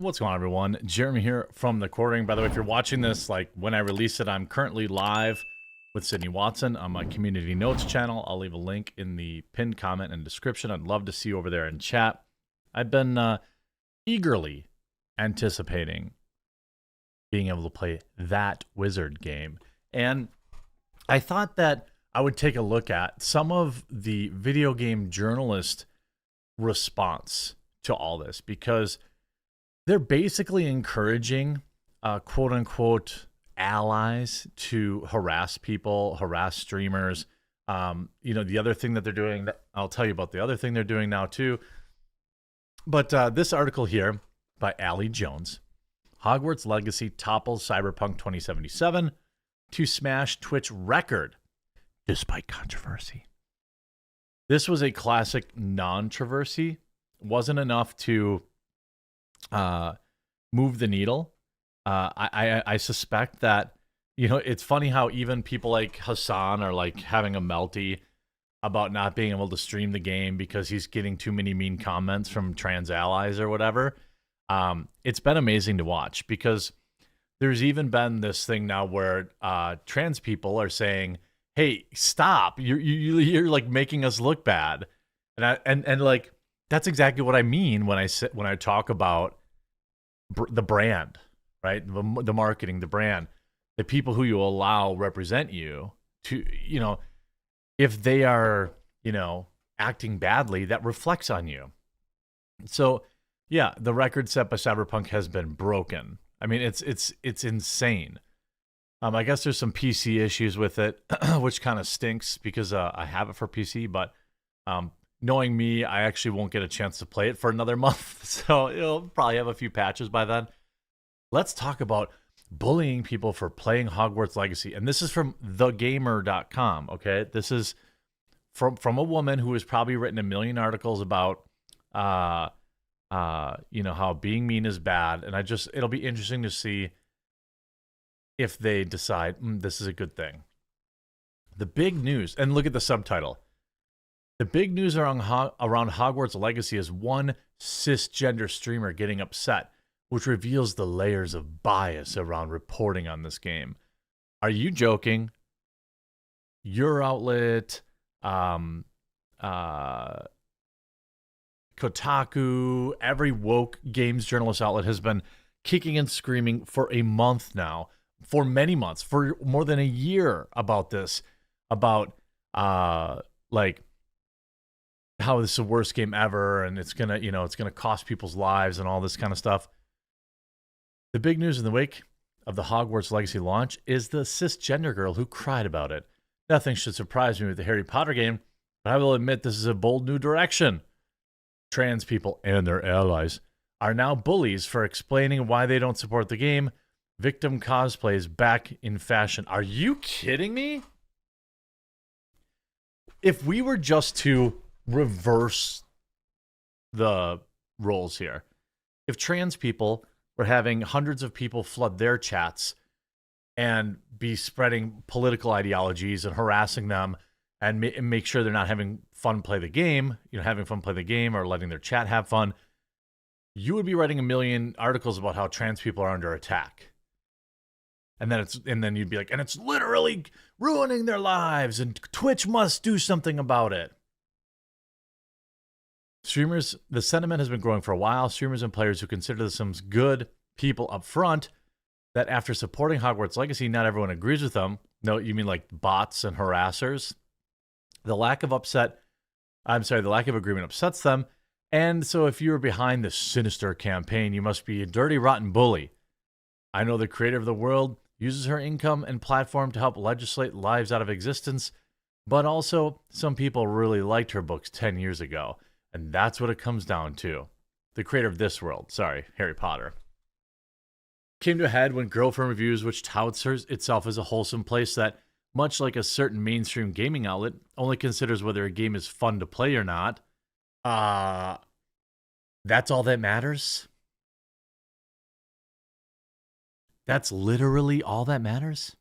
What's going on, everyone? Jeremy here from the Quartering. By the way, if you're watching this, like when I release it, I'm currently live with Sydney Watson on my community notes channel. I'll leave a link in the pinned comment and description. I'd love to see you over there in chat. I've been eagerly anticipating being able to play that wizard game. And I thought that I would take a look at some of the video game journalist response to all this, because they're basically encouraging quote-unquote allies to harass people, harass streamers. The other thing that they're doing, I'll tell you about the other thing they're doing now too. But this article here by Allie Jones, Hogwarts Legacy topples Cyberpunk 2077 to smash Twitch record despite controversy. This was a classic non-controversy. Wasn't enough to move the needle. I suspect that, it's funny how even people like Hassan are like having a melty about not being able to stream the game because he's getting too many mean comments from trans allies or whatever. It's been amazing to watch, because there's even been this thing now where trans people are saying, "Hey, stop! You're like making us look bad," and like that's exactly what I mean when I talk about the brand, right? The marketing, the brand, the people who you allow represent you to, if they are, acting badly, that reflects on you. So, yeah, the record set by Cyberpunk has been broken. I mean, it's insane. I guess there's some PC issues with it, which kind of stinks because I have it for PC, but knowing me, I actually won't get a chance to play it for another month, so it'll probably have a few patches by then. Let's talk about bullying people for playing Hogwarts Legacy, and this is from thegamer.com, okay? This is from a woman who has probably written a million articles about, how being mean is bad, and it'll be interesting to see if they decide this is a good thing. The big news, and look at the subtitle. The big news around Hogwarts Legacy is one cisgender streamer getting upset, which reveals the layers of bias around reporting on this game. Are you joking? Your outlet, Kotaku, every woke games journalist outlet has been kicking and screaming for a month now, for many months, for more than a year about this, about how this is the worst game ever, and it's gonna cost people's lives and all this kind of stuff. The big news in the wake of the Hogwarts Legacy launch is the cisgender girl who cried about it. Nothing should surprise me with the Harry Potter game, but I will admit this is a bold new direction. Trans people and their allies are now bullies for explaining why they don't support the game. Victim cosplay is back in fashion. Are you kidding me? If we were just to reverse the roles here, if trans people were having hundreds of people flood their chats and be spreading political ideologies and harassing them and make sure they're not having fun play the game, having fun play the game or letting their chat have fun, you would be writing a million articles about how trans people are under attack. And then you'd be like, and it's literally ruining their lives, and Twitch must do something about it. Streamers, the sentiment has been growing for a while. Streamers and players who consider themselves good people up front, that after supporting Hogwarts Legacy, not everyone agrees with them. No, you mean like bots and harassers? The lack of agreement upsets them. And so if you're behind this sinister campaign, you must be a dirty, rotten bully. I know the creator of the world uses her income and platform to help legislate lives out of existence, but also some people really liked her books 10 years ago. And that's what it comes down to. The creator of this world, Harry Potter, came to a head when Girlfriend Reviews, which touts itself as a wholesome place that, much like a certain mainstream gaming outlet, only considers whether a game is fun to play or not. That's all that matters? That's literally all that matters?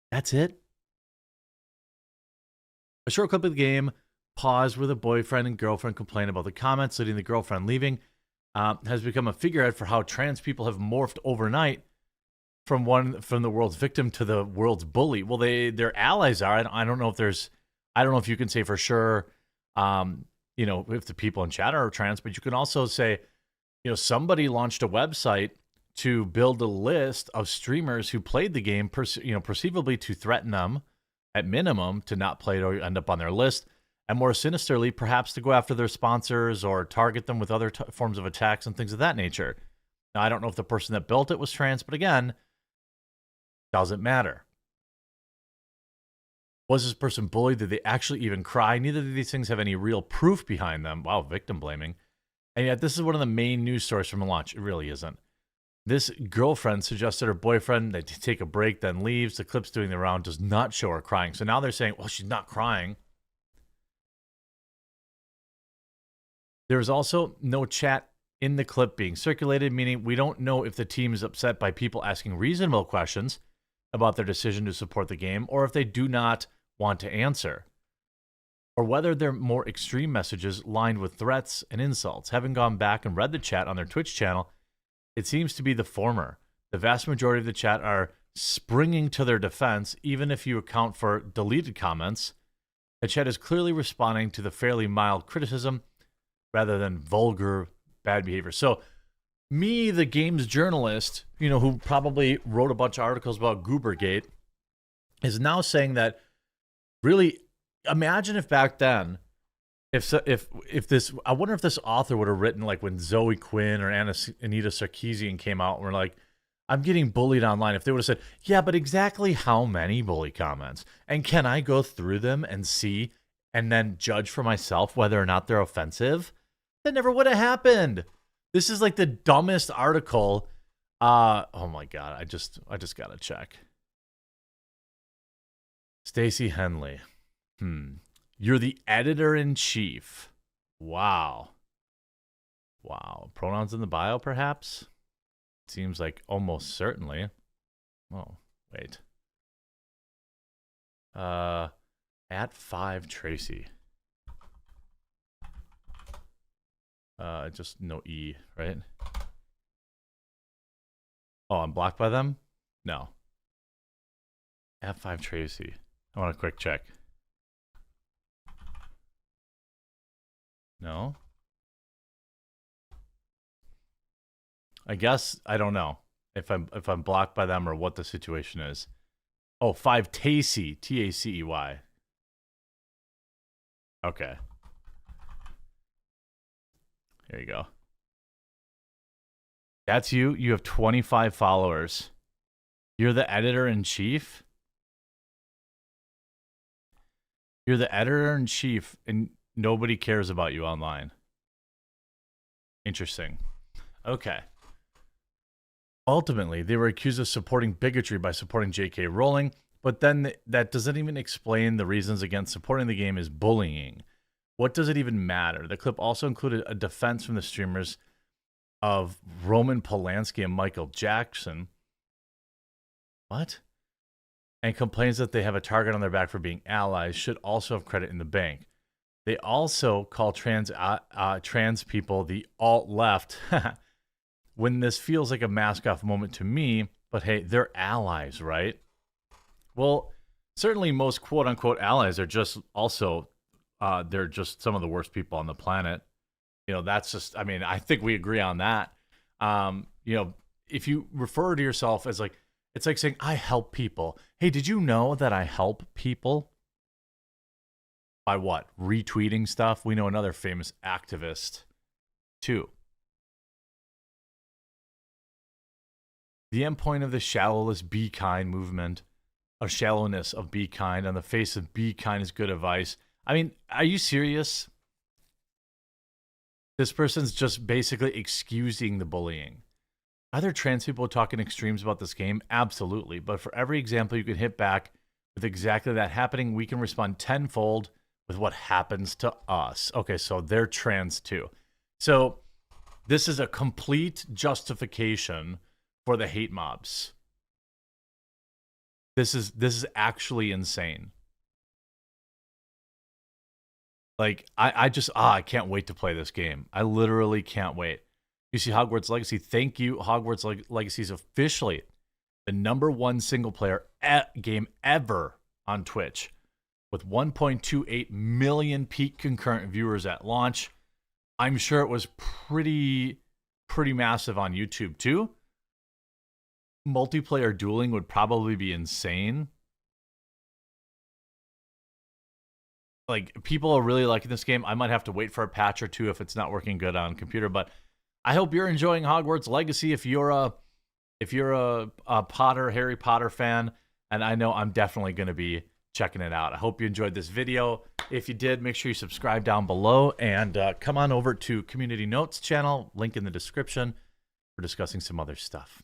That's it? A short clip of the game paused where the boyfriend and girlfriend complain about the comments, leading the girlfriend leaving. has become a figurehead for how trans people have morphed overnight from the world's victim to the world's bully. Well, their allies are. I don't know if you can say for sure, if the people in chat are trans, but you can also say, somebody launched a website to build a list of streamers who played the game, perceivably to threaten them at minimum to not play it or end up on their list, and more sinisterly, perhaps to go after their sponsors or target them with other forms of attacks and things of that nature. Now, I don't know if the person that built it was trans, but again, doesn't matter. Was this person bullied? Did they actually even cry? Neither of these things have any real proof behind them. Wow, victim blaming. And yet this is one of the main news stories from the launch. It really isn't. This girlfriend suggested her boyfriend that to take a break, then leaves. The clip's doing the round, does not show her crying. So now they're saying, well, she's not crying. There's also no chat in the clip being circulated, meaning we don't know if the team is upset by people asking reasonable questions about their decision to support the game, or if they do not want to answer, or whether they're more extreme messages lined with threats and insults. Having gone back and read the chat on their Twitch channel, it seems to be the former. The vast majority of the chat are springing to their defense, even if you account for deleted comments. The chat is clearly responding to the fairly mild criticism rather than vulgar bad behavior. So me, the games journalist, who probably wrote a bunch of articles about Goobergate, is now saying that really, imagine if back then, if this, I wonder if this author would have written like when Zoe Quinn or Anita Sarkeesian came out and were like, I'm getting bullied online. If they would have said, yeah, but exactly how many bully comments? And can I go through them and see and then judge for myself whether or not they're offensive? That never would have happened. This is like the dumbest article. Oh my God. I just got to check. Stacey Henley. You're the editor-in-chief. Wow. Pronouns in the bio, perhaps? Seems like almost certainly. Oh, wait. At 5 Tracy. Just no E, right? Oh, I'm blocked by them? No. At 5 Tracy. I want a quick check. No? I guess I don't know if I'm blocked by them or what the situation is. Oh, 5 Tacey, Tacey. Okay. Here you go. That's you. You have 25 followers. You're the editor-in-chief? You're the editor-in-chief and nobody cares about you online. Interesting. Okay. Ultimately, they were accused of supporting bigotry by supporting J.K. Rowling, but then that doesn't even explain the reasons against supporting the game as bullying. What does it even matter? The clip also included a defense from the streamers of Roman Polanski and Michael Jackson. What? And complains that they have a target on their back for being allies, should also have credit in the bank. They also call trans people the alt-left, when this feels like a mask-off moment to me, but hey, they're allies, right? Well, certainly most quote-unquote allies are just also, they're just some of the worst people on the planet. That's just, I think we agree on that. If you refer to yourself as like, it's like saying, I help people. Hey, did you know that I help people? By what? Retweeting stuff? We know another famous activist, too. The endpoint of the shallowless be kind movement, of shallowness of be kind, on the face of be kind is good advice. Are you serious? This person's just basically excusing the bullying. Are there trans people talking extremes about this game? Absolutely. But for every example you can hit back with exactly that happening, we can respond tenfold with what happens to us. Okay, so they're trans too. So this is a complete justification for the hate mobs. This is actually insane. Like, I can't wait to play this game. I literally can't wait. You see Hogwarts Legacy. Thank you. Hogwarts Legacy is officially the #1 single player game ever on Twitch, with 1.28 million peak concurrent viewers at launch. I'm sure it was pretty massive on YouTube too. Multiplayer dueling would probably be insane. Like, people are really liking this game. I might have to wait for a patch or two if it's not working good on computer, but I hope you're enjoying Hogwarts Legacy if you're a Harry Potter fan, and I know I'm definitely going to be checking it out. I hope you enjoyed this video. If you did, make sure you subscribe down below, and come on over to Community Notes channel, link in the description, for discussing some other stuff.